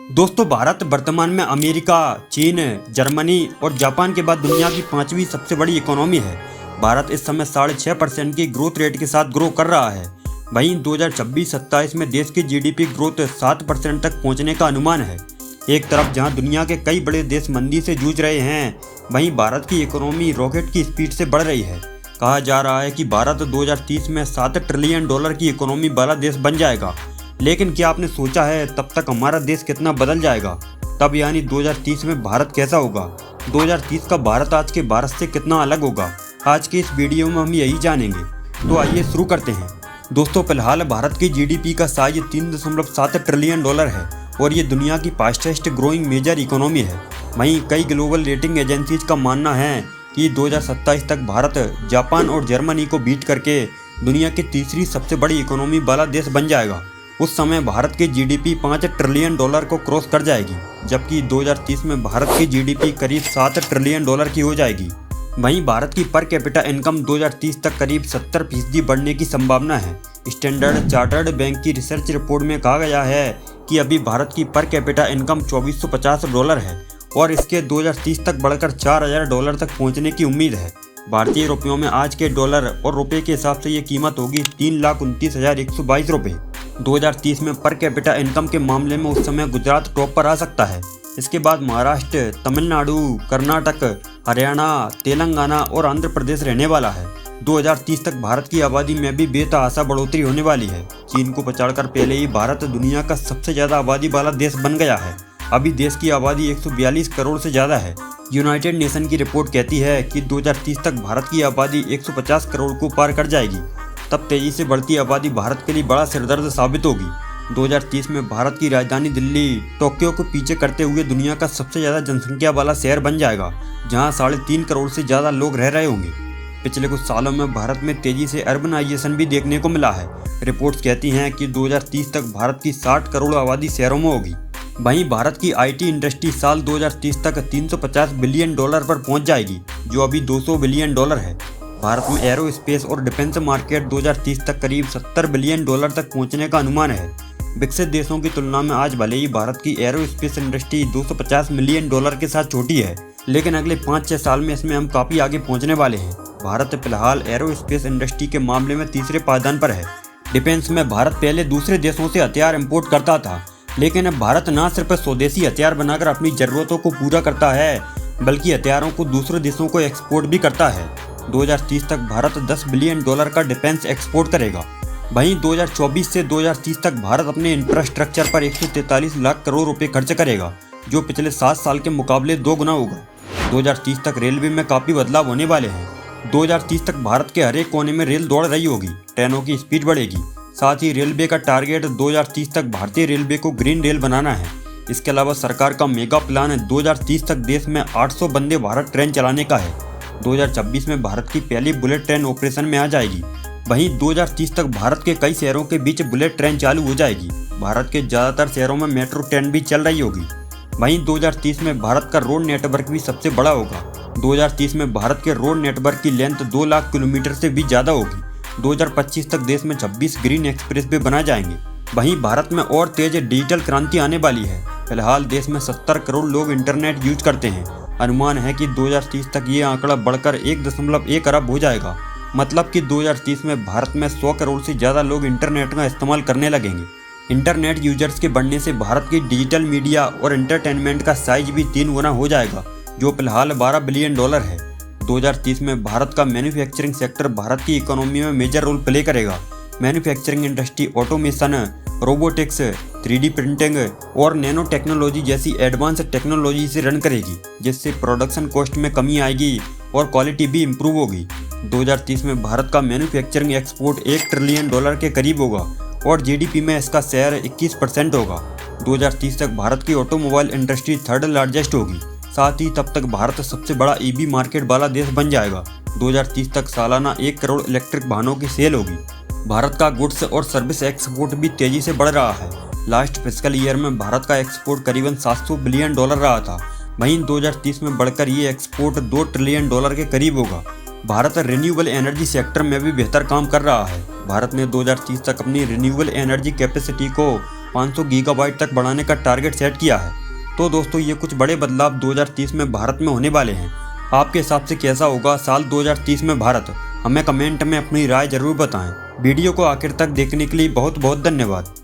दोस्तों, भारत वर्तमान में अमेरिका, चीन, जर्मनी और जापान के बाद दुनिया की 5वीं सबसे बड़ी इकोनॉमी है। भारत इस समय 6.5% की ग्रोथ रेट के साथ ग्रो कर रहा है। वहीं 2026-27 में देश की जीडीपी ग्रोथ 7% तक पहुंचने का अनुमान है। एक तरफ जहां दुनिया के कई बड़े देश मंदी से जूझ रहे हैं, वहीं भारत की इकोनॉमी रॉकेट की स्पीड से बढ़ रही है। कहा जा रहा है कि भारत 2030 में $7 ट्रिलियन की इकोनॉमी वाला देश बन जाएगा। लेकिन क्या आपने सोचा है तब तक हमारा देश कितना बदल जाएगा? तब यानी 2030 में भारत कैसा होगा? 2030 का भारत आज के भारत से कितना अलग होगा? आज के इस वीडियो में हम यही जानेंगे। तो आइए शुरू करते हैं। दोस्तों, फिलहाल भारत की जीडीपी का साइज $3.7 ट्रिलियन है और ये दुनिया की फास्टेस्ट ग्रोइंग मेजर इकोनॉमी है। वहीं कई ग्लोबल रेटिंग एजेंसीज का मानना है कि 2027 तक भारत जापान और जर्मनी को बीट करके दुनिया की तीसरी सबसे बड़ी इकोनॉमी वाला देश बन जाएगा। उस समय भारत की जीडीपी $5 ट्रिलियन को क्रॉस कर जाएगी, जबकि 2030 में भारत की जीडीपी करीब $7 ट्रिलियन की हो जाएगी। वहीं भारत की पर कैपिटा इनकम 2030 तक करीब 70% बढ़ने की संभावना है। स्टैंडर्ड चार्टर्ड बैंक की रिसर्च रिपोर्ट में कहा गया है कि अभी भारत की पर कैपिटा इनकम $2450 है और इसके 2030 तक बढ़कर $4000 तक पहुंचने की उम्मीद है। भारतीय रुपयों में आज के डॉलर और रुपये के हिसाब से ये कीमत होगी $3,29,122। 2030 में पर कैपिटा इनकम के मामले में उस समय गुजरात टॉप पर आ सकता है। इसके बाद महाराष्ट्र, तमिलनाडु, कर्नाटक, हरियाणा, तेलंगाना और आंध्र प्रदेश रहने वाला है। 2030 तक भारत की आबादी में भी बेतहाशा बढ़ोतरी होने वाली है। चीन को पछाड़कर पहले ही भारत दुनिया का सबसे ज़्यादा आबादी वाला देश बन गया है। अभी देश की आबादी 142 करोड़ से ज़्यादा है। यूनाइटेड नेशन की रिपोर्ट कहती है कि 2030 तक भारत की आबादी 150 करोड़ को पार कर जाएगी। तब तेजी से बढ़ती आबादी भारत के लिए बड़ा सिरदर्द साबित होगी। 2030 में भारत की राजधानी दिल्ली टोक्यो को पीछे करते हुए दुनिया का सबसे ज़्यादा जनसंख्या वाला शहर बन जाएगा, जहां 3.5 करोड़ से ज़्यादा लोग रह रहे होंगे। पिछले कुछ सालों में भारत में तेजी से अर्बनाइजेशन भी देखने को मिला है। रिपोर्ट्स कहती हैं कि 2030 तक भारत की 60 करोड़ आबादी शहरों में होगी। वहीं भारत की आईटी इंडस्ट्री साल 2030 तक $350 बिलियन पर पहुंच जाएगी, जो अभी $200 बिलियन है। भारत में एरोस्पेस और डिफेंस मार्केट 2030 तक करीब $70 बिलियन तक पहुंचने का अनुमान है। विकसित देशों की तुलना में आज भले ही भारत की एरोस्पेस इंडस्ट्री $250 मिलियन के साथ छोटी है, लेकिन अगले 5-6 साल में इसमें हम काफ़ी आगे पहुंचने वाले हैं। भारत फिलहाल एरोस्पेस इंडस्ट्री के मामले में तीसरे पायदान पर है। डिफेंस में भारत पहले दूसरे देशों से हथियार इम्पोर्ट करता था, लेकिन अब भारत न सिर्फ स्वदेशी हथियार बनाकर अपनी ज़रूरतों को पूरा करता है, बल्कि हथियारों को दूसरे देशों को एक्सपोर्ट भी करता है। 2030 तक भारत $10 बिलियन का डिफेंस एक्सपोर्ट करेगा। वहीं 2024 से 2030 तक भारत अपने इंफ्रास्ट्रक्चर पर 143 लाख करोड़ रुपए खर्च करेगा, जो पिछले 7 साल के मुकाबले 2 गुना होगा। 2030 तक रेलवे में काफ़ी बदलाव होने वाले हैं। 2030 तक भारत के हर एक कोने में रेल दौड़ रही होगी, ट्रेनों की स्पीड बढ़ेगी। साथ ही रेलवे का टारगेट 2030 तक भारतीय रेलवे को ग्रीन रेल बनाना है। इसके अलावा सरकार का मेगा प्लान 2030 तक देश में 800 वंदे भारत ट्रेन चलाने का है। 2026 में भारत की पहली बुलेट ट्रेन ऑपरेशन में आ जाएगी। वहीं 2030 तक भारत के कई शहरों के बीच बुलेट ट्रेन चालू हो जाएगी। भारत के ज़्यादातर शहरों में मेट्रो ट्रेन भी चल रही होगी। वहीं 2030 में भारत का रोड नेटवर्क भी सबसे बड़ा होगा। 2030 में भारत के रोड नेटवर्क की लेंथ 2 लाख किलोमीटर से भी ज़्यादा होगी। 2025 तक देश में 26 ग्रीन एक्सप्रेस वे बना जाएंगे। वहीं भारत में और तेज डिजिटल क्रांति आने वाली है। फिलहाल देश में 70 करोड़ लोग इंटरनेट यूज करते हैं। अनुमान है कि 2030 तक ये आंकड़ा बढ़कर 1.1 अरब हो जाएगा। मतलब कि 2030 में भारत में 100 करोड़ से ज़्यादा लोग इंटरनेट का इस्तेमाल करने लगेंगे। इंटरनेट यूजर्स के बढ़ने से भारत की डिजिटल मीडिया और एंटरटेनमेंट का साइज भी 3 गुना हो जाएगा, जो फिलहाल $12 बिलियन है। 2030 में भारत का मैन्युफैक्चरिंग सेक्टर भारत की इकोनॉमी में मेजर रोल प्ले करेगा। Manufacturing industry automation, robotics, 3D printing और नैनो टेक्नोलॉजी जैसी एडवांस टेक्नोलॉजी से रन करेगी, जिससे प्रोडक्शन कॉस्ट में कमी आएगी और क्वालिटी भी इम्प्रूव होगी। 2030 में भारत का मैन्युफैक्चरिंग एक्सपोर्ट $1 ट्रिलियन के करीब होगा और जीडीपी में इसका शेयर 21% होगा। 2030 तक भारत की ऑटोमोबाइल इंडस्ट्री 3rd लार्जेस्ट होगी। साथ ही तब तक भारत सबसे बड़ा ईवी मार्केट वाला देश बन जाएगा। 2030 तक सालाना 1 करोड़ इलेक्ट्रिक वाहनों की सेल होगी। भारत का गुड्स और सर्विस एक्सपोर्ट भी तेजी से बढ़ रहा है। लास्ट फिस्कल ईयर में भारत का एक्सपोर्ट करीबन $700 बिलियन रहा था। वहीं 2030 में बढ़कर ये एक्सपोर्ट $2 ट्रिलियन के करीब होगा। भारत रिन्यूएबल एनर्जी सेक्टर में भी बेहतर काम कर रहा है। भारत ने 2030 तक अपनी रिन्यूएबल एनर्जी कैपेसिटी को 500 गीगाबाइट तक बढ़ाने का टारगेट सेट किया है। तो दोस्तों ये कुछ बड़े बदलाव 2030 में भारत में होने वाले हैं। आपके हिसाब से कैसा होगा साल 2030 में भारत? हमें कमेंट में अपनी राय जरूर बताएं। वीडियो को आखिर तक देखने के लिए बहुत बहुत धन्यवाद।